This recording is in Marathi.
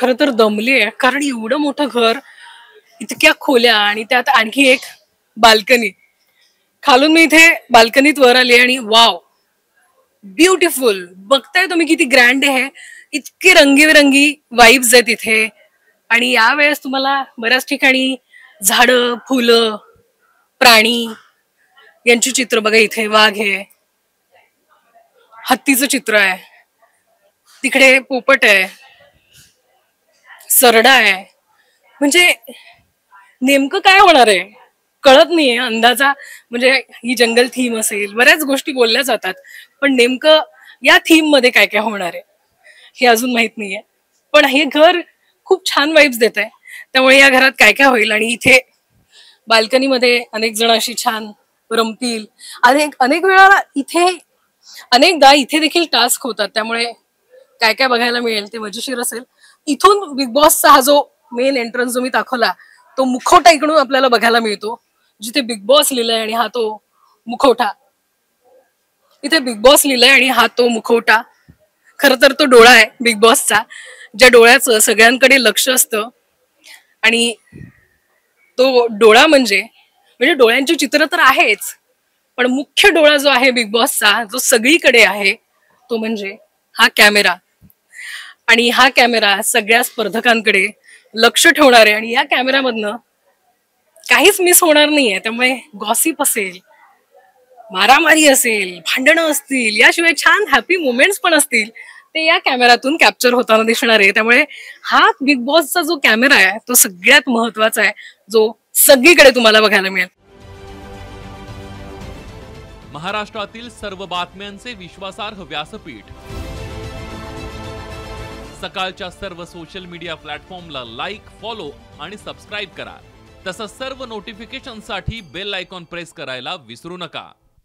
खरं तर दमली आहे, कारण एवढं मोठं घर, इतक्या खोल्या आणि त्यात आणखी एक बाल्कनी. खालून मी इथे बाल्कनीत वर आले आणि वाव, ब्युटिफुल. बघताय तुम्ही किती ग्रँड आहे. इतके रंगीबेरंगी वाईब्स आहेत इथे. आणि यावेळेस तुम्हाला बऱ्याच ठिकाणी झाडं, फुलं, प्राणी यांची चित्र बघा. इथे वाघ आहे, हत्तीचं चित्र आहे, तिकडे पोपट आहे, सरडा आहे. म्हणजे नेमकं काय होणार आहे कळत नाहीये. अंदाजा म्हणजे ही जंगल थीम असेल, बऱ्याच गोष्टी बोलल्या जातात, पण नेमकं या थीम मध्ये काय काय होणार आहे हे अजून माहित नाहीये. पण हे घर खूप छान वाईब्स देत आहे. त्यामुळे या घरात काय काय होईल आणि इथे बाल्कनीमध्ये अनेक जण अशी छान रमतील. अनेक अनेक वेळा इथे, अनेकदा इथे देखील टास्क होतात. त्यामुळे काय काय बघायला मिळेल ते मजेशीर असेल. इथून बिग बॉसचा हा जो मेन एंट्रन्स जो मी दाखवला, तो मुखवटा इकडून आपल्याला बघायला मिळतो, जिथे बिग बॉस लिहिलंय आणि हा तो मुखवटा. इथे बिग बॉस लिहिलंय आणि हा तो मुखवटा. खर तर तो डोळा आहे बिग बॉसचा, ज्या डोळ्याचं सगळ्यांकडे लक्ष असतं. आणि तो डोळा म्हणजे डोळ्यांचे चित्र तर आहेच, पण मुख्य डोळा जो आहे बिग बॉसचा, जो सगळीकडे आहे, तो म्हणजे हा कॅमेरा. आणि हा कॅमेरा सगळ्या स्पर्धकांकडे लक्ष ठेवणार आहे. आणि या कॅमेऱ्यामधनं काहीच मिस होणार नाहीये. त्यामुळे गॉसिप असेल, मारामारी असेल, भांडणं असतील, याशिवाय छान हॅपी मोमेंट्स पण असतील, ते या कॅमेऱ्यातून कॅप्चर होताना दिसणार आहे. त्यामुळे हा बिग बॉसचा जो कॅमेरा आहे, तो सगळ्यात महत्वाचा आहे, जो सगळीकडे तुम्हाला बघायला मिळेल. महाराष्ट्रातील सर्व बातम्यांचे विश्वासार्ह व्यासपीठ. सकाळच्या सर्व सोशल मीडिया प्लॅटफॉर्मला लाईक, फॉलो आणि सबस्क्राईब करा. तसंच सर्व नोटिफिकेशनसाठी बेल आयकॉन प्रेस करायला विसरू नका.